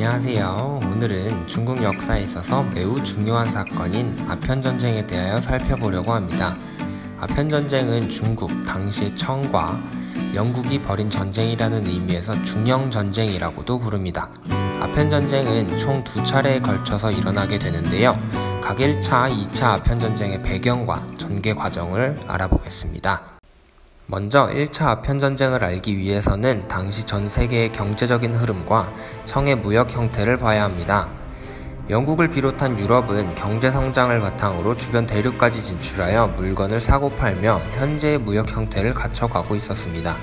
안녕하세요. 오늘은 중국 역사에 있어서 매우 중요한 사건인 아편전쟁에 대하여 살펴보려고 합니다. 아편전쟁은 중국 당시 청과 영국이 벌인 전쟁이라는 의미에서 중영전쟁이라고도 부릅니다. 아편전쟁은 총 2차례에 걸쳐서 일어나게 되는데요. 각 1차, 2차 아편전쟁의 배경과 전개 과정을 알아보겠습니다. 먼저 1차 아편전쟁을 알기 위해서는 당시 전 세계의 경제적인 흐름과 청의 무역 형태를 봐야 합니다. 영국을 비롯한 유럽은 경제 성장을 바탕으로 주변 대륙까지 진출하여 물건을 사고 팔며 현재의 무역 형태를 갖춰가고 있었습니다.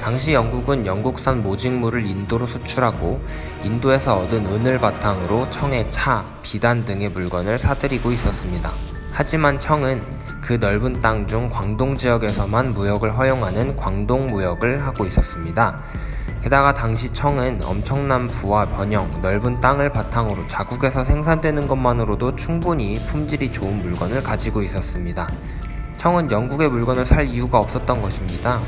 당시 영국은 영국산 모직물을 인도로 수출하고 인도에서 얻은 은을 바탕으로 청의 차, 비단 등의 물건을 사들이고 있었습니다. 하지만 청은 그 넓은 땅 중 광동 지역에서만 무역을 허용하는 광동무역을 하고 있었습니다. 게다가 당시 청은 엄청난 부와 번영, 넓은 땅을 바탕으로 자국에서 생산되는 것만으로도 충분히 품질이 좋은 물건을 가지고 있었습니다. 청은 영국의 물건을 살 이유가 없었던 것입니다.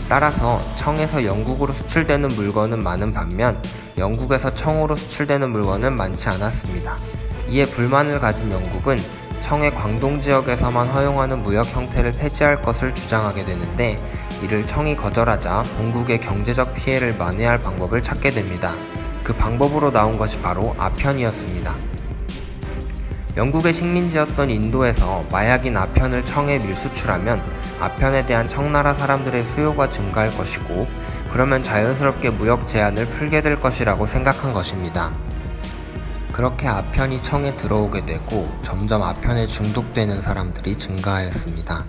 따라서 청에서 영국으로 수출되는 물건은 많은 반면 영국에서 청으로 수출되는 물건은 많지 않았습니다. 이에 불만을 가진 영국은 청의 광동 지역에서만 허용하는 무역 형태를 폐지할 것을 주장하게 되는데 이를 청이 거절하자 본국의 경제적 피해를 만회할 방법을 찾게 됩니다. 그 방법으로 나온 것이 바로 아편이었습니다. 영국의 식민지였던 인도에서 마약인 아편을 청에 밀수출하면 아편에 대한 청나라 사람들의 수요가 증가할 것이고 그러면 자연스럽게 무역 제한을 풀게 될 것이라고 생각한 것입니다. 그렇게 아편이 청에 들어오게 되고 점점 아편에 중독되는 사람들이 증가하였습니다.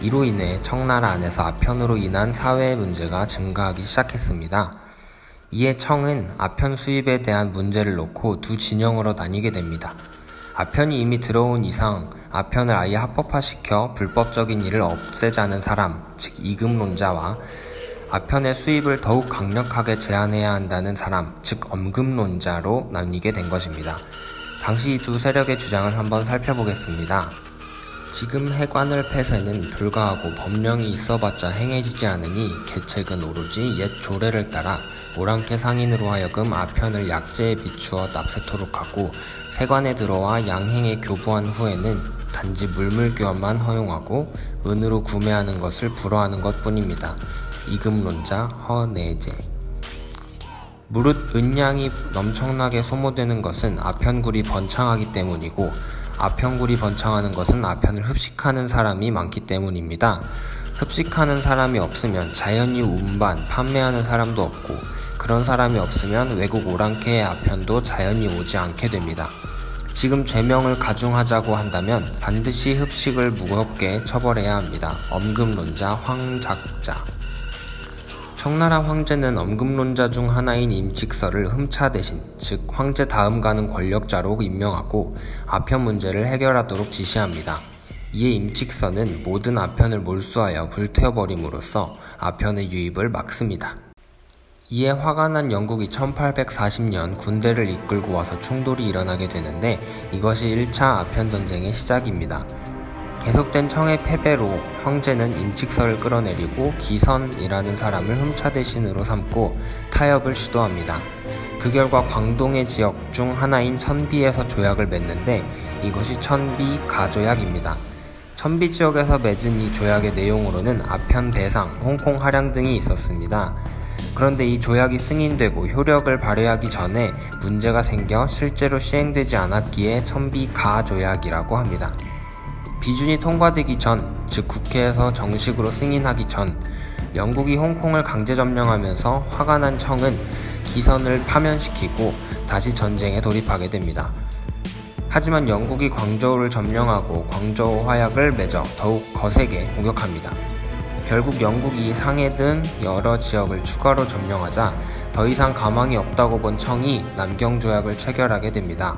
이로 인해 청나라 안에서 아편으로 인한 사회의 문제가 증가하기 시작했습니다. 이에 청은 아편 수입에 대한 문제를 놓고 두 진영으로 나뉘게 됩니다. 아편이 이미 들어온 이상 아편을 아예 합법화시켜 불법적인 일을 없애자는 사람, 즉 이금론자와 아편의 수입을 더욱 강력하게 제한해야 한다는 사람, 즉 엄금론자로 나뉘게 된 것입니다. 당시 이 두 세력의 주장을 한번 살펴보겠습니다. 지금 해관을 폐쇄는 불가하고 법령이 있어봤자 행해지지 않으니 계책은 오로지 옛 조례를 따라 오랑캐 상인으로 하여금 아편을 약재에 비추어 납세토록 하고 세관에 들어와 양행에 교부한 후에는 단지 물물교환만 허용하고 은으로 구매하는 것을 불허하는 것뿐입니다. 이금론자 허내제. 무릇 은양이 엄청나게 소모되는 것은 아편굴이 번창하기 때문이고 아편굴이 번창하는 것은 아편을 흡식하는 사람이 많기 때문입니다. 흡식하는 사람이 없으면 자연히 운반, 판매하는 사람도 없고 그런 사람이 없으면 외국 오랑캐의 아편도 자연히 오지 않게 됩니다. 지금 죄명을 가중하자고 한다면 반드시 흡식을 무겁게 처벌해야 합니다. 엄금론자 황작자. 청나라 황제는 엄금론자 중 하나인 임칙서를 흠차 대신, 즉 황제 다음 가는 권력자로 임명하고 아편 문제를 해결하도록 지시합니다. 이에 임칙서는 모든 아편을 몰수하여 불태워버림으로써 아편의 유입을 막습니다. 이에 화가 난 영국이 1840년 군대를 이끌고 와서 충돌이 일어나게 되는데 이것이 1차 아편전쟁의 시작입니다. 계속된 청의 패배로 황제는 임칙서를 끌어내리고 기선이라는 사람을 흠차 대신으로 삼고 타협을 시도합니다. 그 결과 광동의 지역 중 하나인 천비에서 조약을 맺는데 이것이 천비 가조약입니다. 천비 지역에서 맺은 이 조약의 내용으로는 아편 배상, 홍콩 할양 등이 있었습니다. 그런데 이 조약이 승인되고 효력을 발휘하기 전에 문제가 생겨 실제로 시행되지 않았기에 천비 가조약이라고 합니다. 비준이 통과되기 전, 즉 국회에서 정식으로 승인하기 전 영국이 홍콩을 강제 점령하면서 화가 난 청은 기선을 파면시키고 다시 전쟁에 돌입하게 됩니다. 하지만 영국이 광저우를 점령하고 광저우 화약을 맺어 더욱 거세게 공격합니다. 결국 영국이 상해 등 여러 지역을 추가로 점령하자 더 이상 가망이 없다고 본 청이 남경조약을 체결하게 됩니다.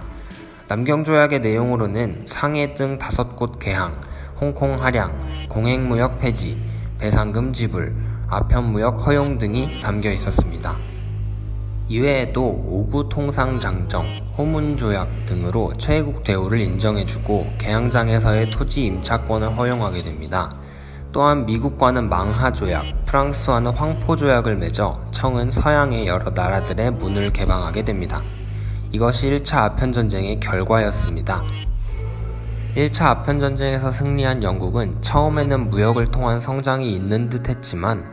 남경조약의 내용으로는 상해 등 5곳 개항, 홍콩 할양, 공행무역 폐지, 배상금 지불, 아편무역 허용 등이 담겨 있었습니다. 이외에도 오구통상장정, 호문조약 등으로 최애국 대우를 인정해주고 개항장에서의 토지 임차권을 허용하게 됩니다. 또한 미국과는 망하조약, 프랑스와는 황포조약을 맺어 청은 서양의 여러 나라들의 문을 개방하게 됩니다. 이것이 1차 아편전쟁의 결과였습니다. 1차 아편전쟁에서 승리한 영국은 처음에는 무역을 통한 성장이 있는 듯 했지만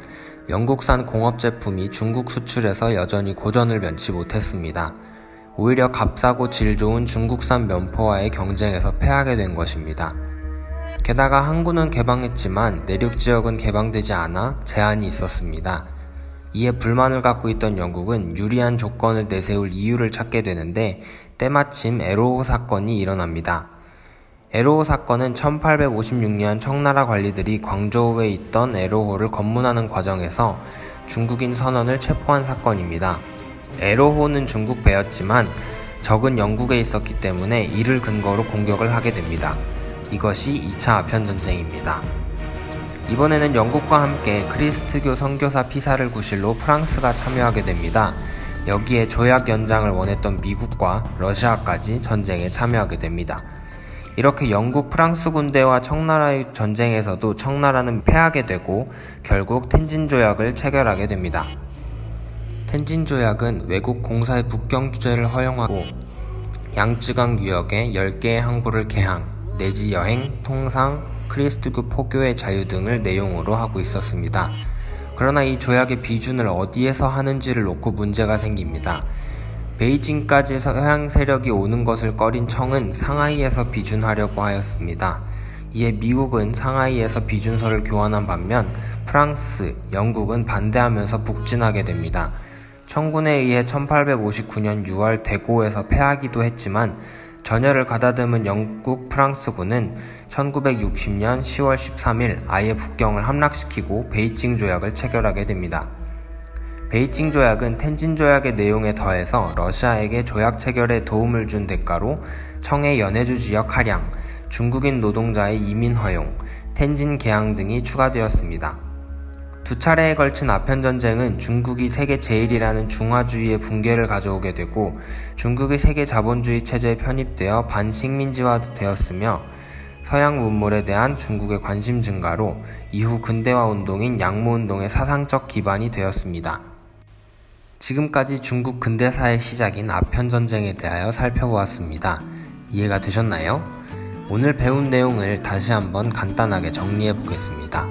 영국산 공업제품이 중국 수출에서 여전히 고전을 면치 못했습니다. 오히려 값싸고 질 좋은 중국산 면포와의 경쟁에서 패하게 된 것입니다. 게다가 항구는 개방했지만 내륙지역은 개방되지 않아 제한이 있었습니다. 이에 불만을 갖고 있던 영국은 유리한 조건을 내세울 이유를 찾게 되는데 때마침 에로호 사건이 일어납니다. 에로호 사건은 1856년 청나라 관리들이 광저우에 있던 에로호를 검문하는 과정에서 중국인 선원을 체포한 사건입니다. 에로호는 중국 배였지만 적은 영국에 있었기 때문에 이를 근거로 공격을 하게 됩니다. 이것이 2차 아편전쟁입니다. 이번에는 영국과 함께 크리스트교 선교사 피사르 구실로 프랑스가 참여하게 됩니다. 여기에 조약 연장을 원했던 미국과 러시아까지 전쟁에 참여하게 됩니다. 이렇게 영국, 프랑스 군대와 청나라의 전쟁에서도 청나라는 패하게 되고 결국 텐진조약을 체결하게 됩니다. 텐진조약은 외국 공사의 북경 주재를 허용하고 양쯔강 유역에 10개의 항구를 개항, 내지 여행, 통상, 크리스트교 포교의 자유 등을 내용으로 하고 있었습니다. 그러나 이 조약의 비준을 어디에서 하는지를 놓고 문제가 생깁니다. 베이징까지 서양 세력이 오는 것을 꺼린 청은 상하이에서 비준하려고 하였습니다. 이에 미국은 상하이에서 비준서를 교환한 반면 프랑스, 영국은 반대하면서 북진하게 됩니다. 청군에 의해 1859년 6월 대고에서 패하기도 했지만 전열을 가다듬은 영국, 프랑스군은 1960년 10월 13일 아예 북경을 함락시키고 베이징 조약을 체결하게 됩니다. 베이징 조약은 텐진 조약의 내용에 더해서 러시아에게 조약 체결에 도움을 준 대가로 청의 연해주 지역 할양, 중국인 노동자의 이민 허용, 텐진 개항 등이 추가되었습니다. 두 차례에 걸친 아편전쟁은 중국이 세계 제1이라는 중화주의의 붕괴를 가져오게 되고 중국이 세계 자본주의 체제에 편입되어 반식민지화되었으며 서양 문물에 대한 중국의 관심 증가로 이후 근대화 운동인 양모운동의 사상적 기반이 되었습니다. 지금까지 중국 근대사의 시작인 아편전쟁에 대하여 살펴보았습니다. 이해가 되셨나요? 오늘 배운 내용을 다시 한번 간단하게 정리해 보겠습니다.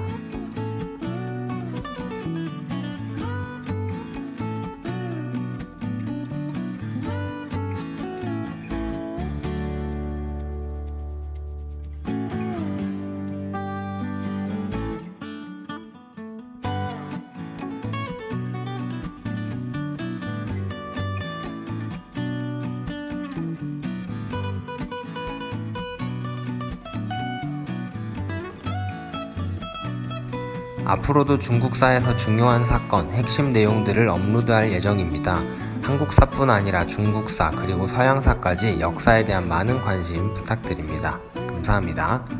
앞으로도 중국사에서 중요한 사건, 핵심 내용들을 업로드할 예정입니다. 한국사뿐 아니라 중국사 그리고 서양사까지 역사에 대한 많은 관심 부탁드립니다. 감사합니다.